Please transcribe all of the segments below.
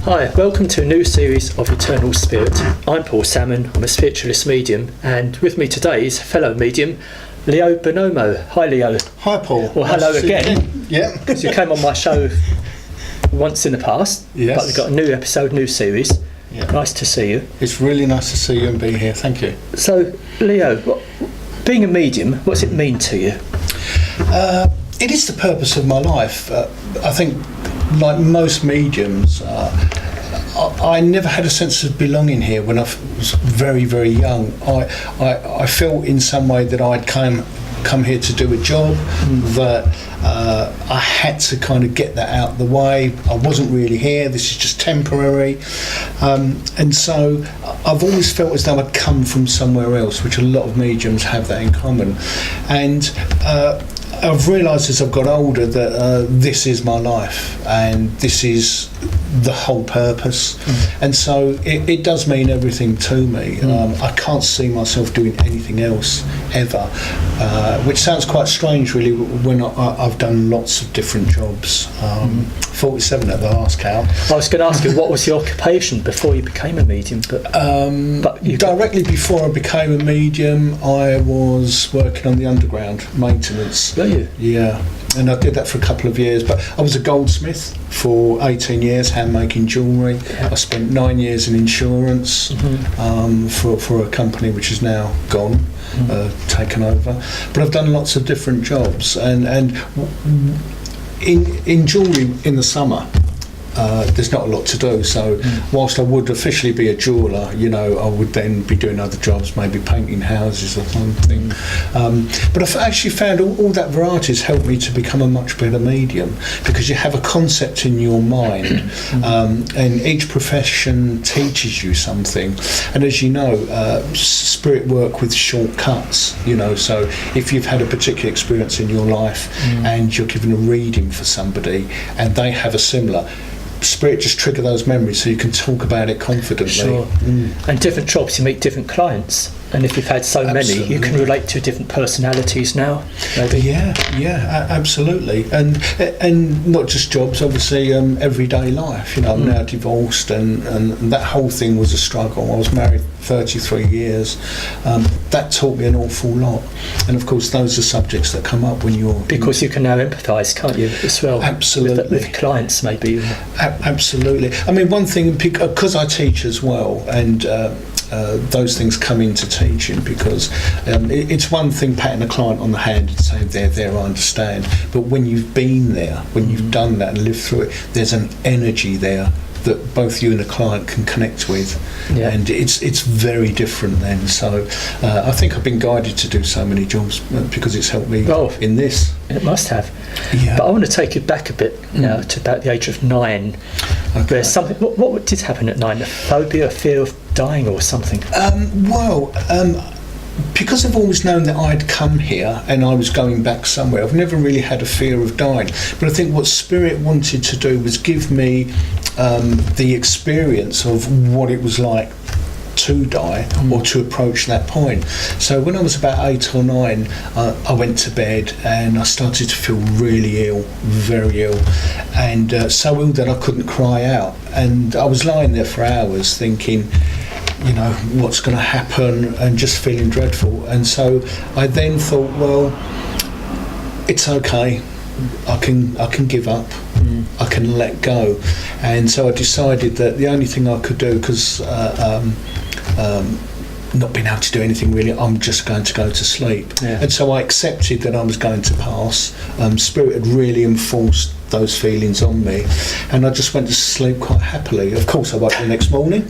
Hi, welcome to a new series of Eternal Spirit. I'm Paul Salmon, I'm a spiritualist medium, and with me today is fellow medium, Leo Bonomo. Hi Leo. Hi Paul. Well, hello again. Yeah. Because you came on my show once in the past, Yes. but we've got a new episode, new series. Yeah. Nice to see you. It's really nice to see you and be here. Thank you. So, Leo, being a medium, what does it mean to you? It is the purpose of my life. I think, like most mediums, I never had a sense of belonging here when I was very, very young. I felt in some way that I'd come here to do a job, that I had to kind of get that out of the way. I wasn't really here, this is just temporary. And so I've always felt as though I'd come from somewhere else, which a lot of mediums have that in common. And I've realised as I've got older that this is my life and this is the whole purpose. And so it does mean everything to me. I can't see myself doing anything else ever, which sounds quite strange really when I've done lots of different jobs. 47 at the last count. I was going to ask you, what was your occupation before you became a medium? But directly before I became a medium, I was working on the underground maintenance. Were you? Yeah, and I did that for a couple of years, but I was a goldsmith for 18 years, hand making jewellery. I spent 9 years in insurance for a company which is now gone, taken over. But I've done lots of different jobs, and in jewellery in the summer, there's not a lot to do, so whilst I would officially be a jeweller, you know, I would then be doing other jobs, maybe painting houses or something. But I've actually found all that variety has helped me to become a much better medium, because you have a concept in your mind, and each profession teaches you something. And as you know, spirit work with shortcuts, you know, so if you've had a particular experience in your life and you're given a reading for somebody and they have a similar, spirit just trigger those memories so you can talk about it confidently. Sure. And different jobs, you meet different clients, and if you've had so many, you can relate to different personalities now, maybe. Yeah, absolutely. And not just jobs, obviously, everyday life. You know, I'm now divorced, and that whole thing was a struggle. I was married 33 years. That taught me an awful lot. And of course, those are subjects that come up when you're... Because you can now empathise, can't you, as well? Absolutely. With clients, maybe. Absolutely. I mean, one thing, because I teach as well, and those things come into teaching, because it's one thing patting a client on the hand and saying, there, I understand. But when you've been there, when you've done that and lived through it, there's an energy there that both you and the client can connect with, and it's very different then. So I think I've been guided to do so many jobs because it's helped me in this. It must have. Yeah. But I want to take you back a bit now to about the age of 9. Okay. Where something. What did happen at 9? A phobia, a fear of dying, or something? Because I've always known that I'd come here and I was going back somewhere, I've never really had a fear of dying. But I think what Spirit wanted to do was give me the experience of what it was like to die or to approach that point. So when I was about 8 or 9, I went to bed and I started to feel really ill, very ill, and so ill that I couldn't cry out. And I was lying there for hours thinking, you know, what's going to happen, and just feeling dreadful. And so I then thought, well, it's okay, I can give up, I can let go. And so I decided that the only thing I could do, because not being able to do anything really, I'm just going to go to sleep. And so I accepted that I was going to pass. Spirit had really enforced those feelings on me, and I just went to sleep quite happily. Of course I woke the next morning,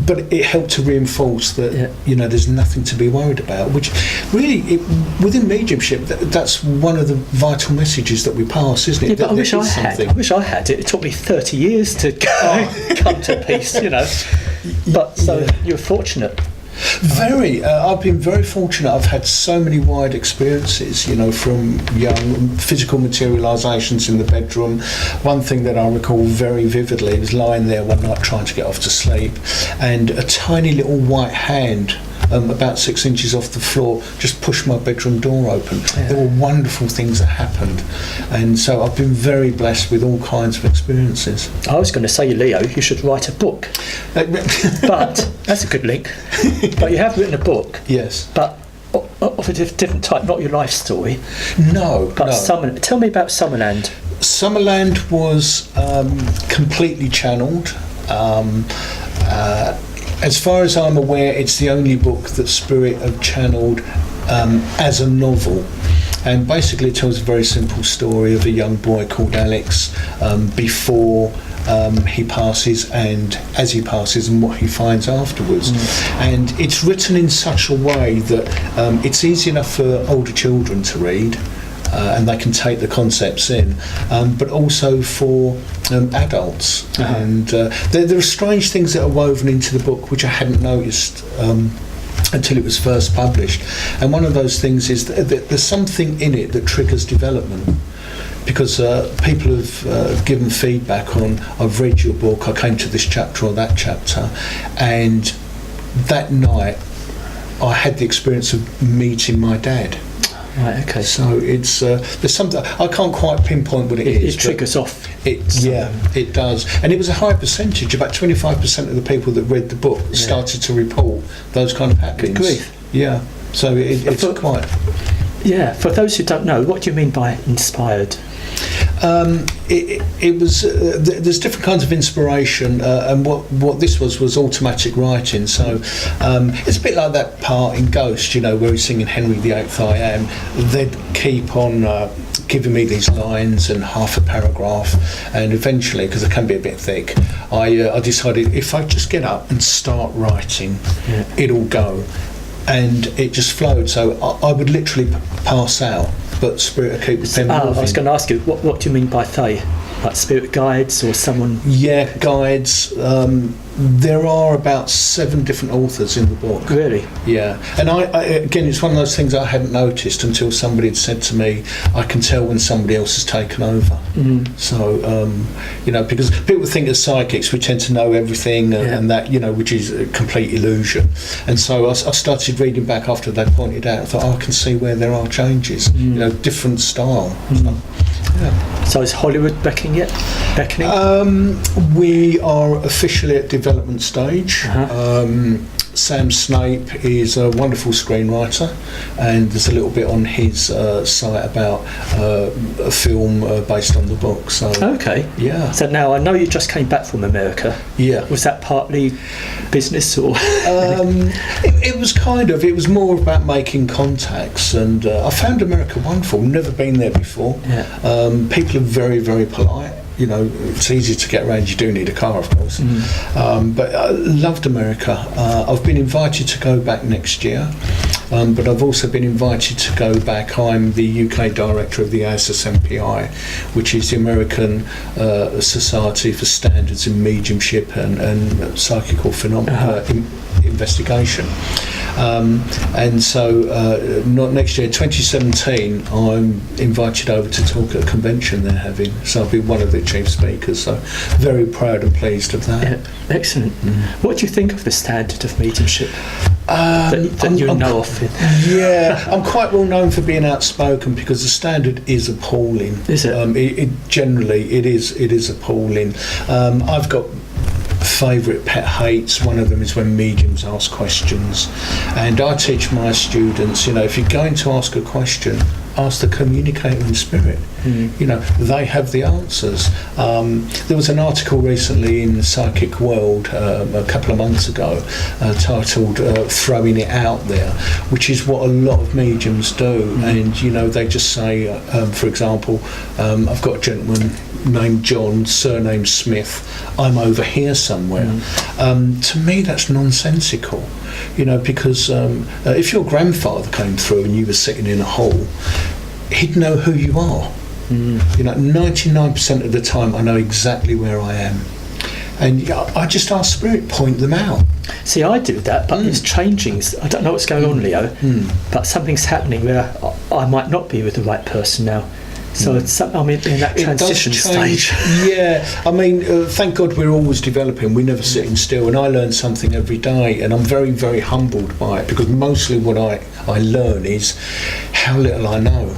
but it helped to reinforce that you know, there's nothing to be worried about, which really within mediumship that's one of the vital messages that we pass, isn't it? But I wish I had it. It took me 30 years to come to peace, you know. But so you're fortunate. Very. I've been very fortunate. I've had so many wide experiences, you know, from young physical materialisations in the bedroom. One thing that I recall very vividly was lying there one night trying to get off to sleep, and a tiny little white hand about 6 inches off the floor, just pushed my bedroom door open. Yeah. There were wonderful things that happened, and so I've been very blessed with all kinds of experiences. I was going to say, Leo, you should write a book, but that's a good link. But you have written a book. Yes. But of a different type, not your life story. No. But tell me about Summerland. Summerland was completely channeled. As far as I'm aware, it's the only book that Spirit have channeled as a novel. And basically it tells a very simple story of a young boy called Alex before he passes and as he passes and what he finds afterwards. And it's written in such a way that it's easy enough for older children to read, and they can take the concepts in, but also for adults. And there are strange things that are woven into the book which I hadn't noticed until it was first published. And one of those things is that there's something in it that triggers development. Because people have given feedback on, I've read your book, I came to this chapter or that chapter, and that night I had the experience of meeting my dad. Right, okay. So it's there's something I can't quite pinpoint what it is. It triggers off. It does, and it was a high percentage. About 25% of the people that read the book started to report those kind of happenings. Good grief. Yeah. So it's quite. Yeah. For those who don't know, what do you mean by inspired? It was there's different kinds of inspiration, and what this was automatic writing. So it's a bit like that part in Ghost, where he's singing Henry VIII I am. They'd keep on giving me these lines and half a paragraph, and eventually, because it can be a bit thick, I decided if I just get up and start writing, it'll go, and it just flowed. So I would literally pass out, but Spirit would keep the pen moving. I was going to ask you, what do you mean by they? Like spirit guides or someone? Yeah, guides. There are about 7 different authors in the book. Really? Yeah. And I again, it's one of those things I hadn't noticed until somebody had said to me, I can tell when somebody else has taken over. So, because people think as psychics, we tend to know everything and that, which is a complete illusion. And so I started reading back after they pointed out, I thought, I can see where there are changes, different style. So is Hollywood beckoning? We are officially at development stage. Sam Snape is a wonderful screenwriter, and there's a little bit on his site about a film based on the book. So okay, yeah. So now I know you just came back from America. Yeah. Was that partly business or? It was kind of. It was more about making contacts, and I found America wonderful. Never been there before. Yeah. People are very, very polite. It's easy to get around. You do need a car, of course. But I loved America. I've been invited to go back next year, but I've also been invited to go back. I'm the UK director of the ASSMPI, which is the American Society for Standards in Mediumship and Psychical Phenomena investigation. And so not next year, 2017, I'm invited over to talk at a convention they're having. So I'll be one of the chief speakers. So very proud and pleased of that. Yeah, excellent. What do you think of the standard of mediumship that you know of? Yeah, I'm quite well known for being outspoken because the standard is appalling. Is it? Generally, it is appalling. I've got favourite pet hates. One of them is when mediums ask questions, and I teach my students, if you're going to ask a question, ask the communicator in spirit. They have the answers. There was an article recently in the Psychic World a couple of months ago titled Throwing It Out There, which is what a lot of mediums do. And they just say, for example, I've got a gentleman named John, surname Smith, I'm over here somewhere. To me that's nonsensical, because if your grandfather came through and you were sitting in a hall, he'd know who you are. 99% of the time I know exactly where I am, and I just ask Spirit, point them out. See, I do that, but it's changing. I don't know what's going on, Leo, but something's happening where I might not be with the right person now. So I'm in that transition stage. Yeah, I mean, thank God we're always developing. We're never sitting still, and I learn something every day, and I'm very, very humbled by it, because mostly what I learn is how little I know.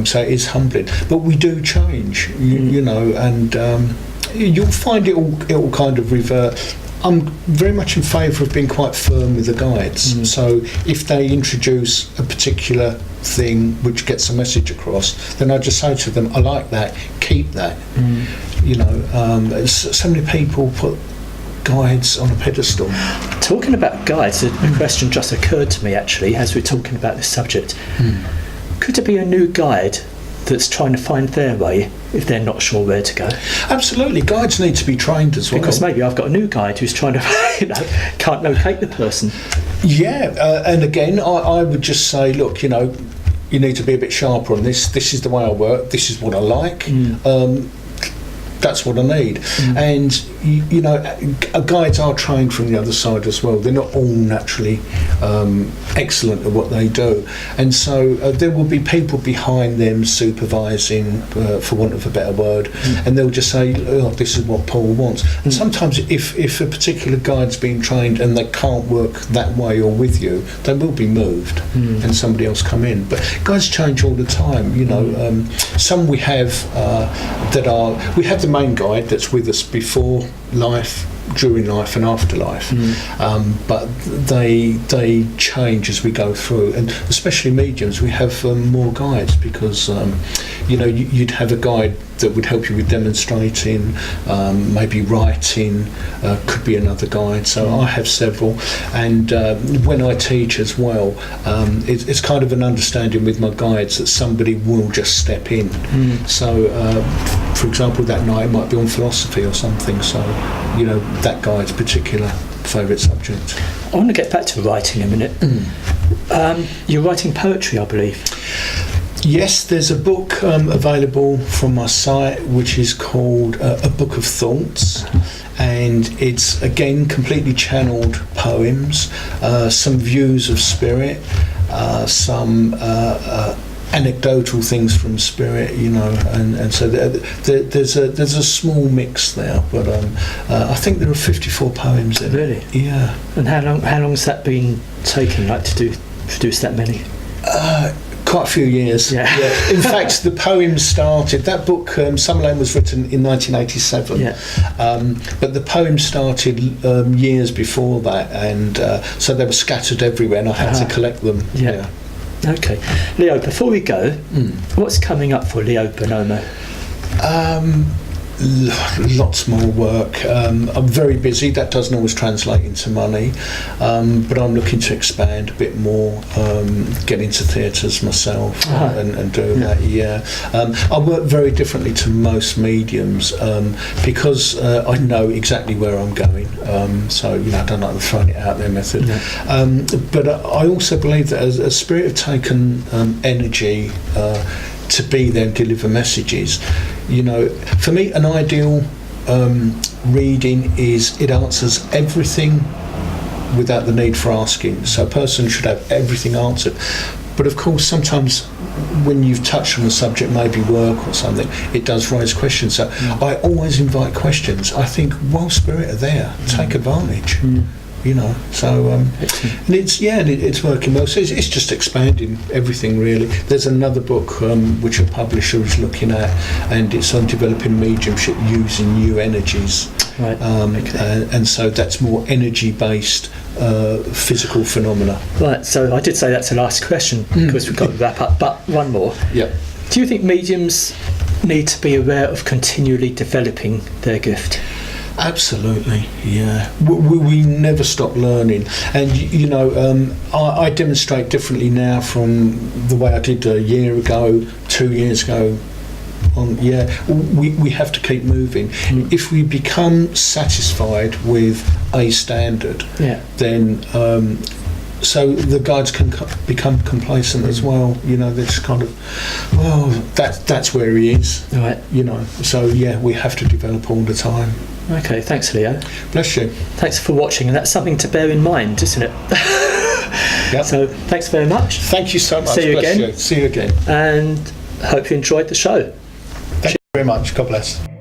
So it is humbling, but we do change, you know, and you'll find it will kind of revert. I'm very much in favour of being quite firm with the guides. So if they introduce a particular thing which gets a message across, then I just say to them, I like that, keep that. You know, so many people put guides on a pedestal. Talking about guides, a question just occurred to me actually as we're talking about this subject. Could it be a new guide that's trying to find their way if they're not sure where to go? Absolutely, guides need to be trained as well. Because maybe I've got a new guide who's trying to, you know, can't locate the person. Yeah, and again, I would just say, look, you know, you need to be a bit sharper on this. This is the way I work. This is what I like. That's what I need. And you know, guides are trained from the other side as well. They're not all naturally excellent at what they do, and so there will be people behind them supervising, for want of a better word, and they'll just say, oh, this is what Paul wants. And sometimes if a particular guide's been trained and they can't work that way or with you, they will be moved and somebody else come in. But guides change all the time, you know. Some we have we have the main guide that's with us before life, during life and after life, but they change as we go through, and especially mediums, we have more guides, because you know, you'd have a guide that would help you with demonstrating, maybe writing, could be another guide. So I have several, and when I teach as well, it's kind of an understanding with my guides that somebody will just step in. So for example, that night it might be on philosophy or something, so you know, that guide's particular favourite subject. I want to get back to writing a minute. You're writing poetry, I believe. Yes, there's a book available from my site which is called A Book of Thoughts, and it's again completely channeled poems, some views of spirit, some anecdotal things from spirit, you know, and so there's a small mix there, but I think there are 54 poems in Really? it. Yeah. And how long has that been taking, like, to produce that many? Quite a few years. Yeah. In fact, the poem started. That book, Summerland, was written in 1987. Yeah. But the poem started years before that, and so they were scattered everywhere, and I had to collect them. Yeah. Okay, Leo. Before we go, what's coming up for Leo Bonomo? Lots more work. I'm very busy. That doesn't always translate into money, but I'm looking to expand a bit more, get into theatres myself, and do that. Yeah, I work very differently to most mediums, because I know exactly where I'm going. So you know, I don't like the throwing it out there method. No. But I also believe that as a spirit have taken energy to be there and deliver messages. You know, for me, an ideal reading is it answers everything without the need for asking. So a person should have everything answered. But of course, sometimes when you've touched on a subject, maybe work or something, it does raise questions. So I always invite questions. I think, while spirit are there, take advantage. You know, so and it's working well. So it's just expanding everything, really. There's another book which a publisher is looking at, and it's on developing mediumship using new energies. Right. And so that's more energy-based physical phenomena. Right. So I did say that's the last question because we've got to wrap up. But one more. Yeah. Do you think mediums need to be aware of continually developing their gift? Absolutely, yeah. We never stop learning, and you know, I demonstrate differently now from the way I did a year ago, 2 years ago. We have to keep moving. If we become satisfied with a standard, then so the guides can become complacent as well. You know, they're just kind of, that's where he is. Right. You know, so yeah, we have to develop all the time. Okay, thanks, Leo. Bless you. Thanks for watching, and that's something to bear in mind, isn't it? Yep. So, thanks very much. Thank you so much. See you Bless again. You. See you again. And I hope you enjoyed the show. Thank you very much. God bless.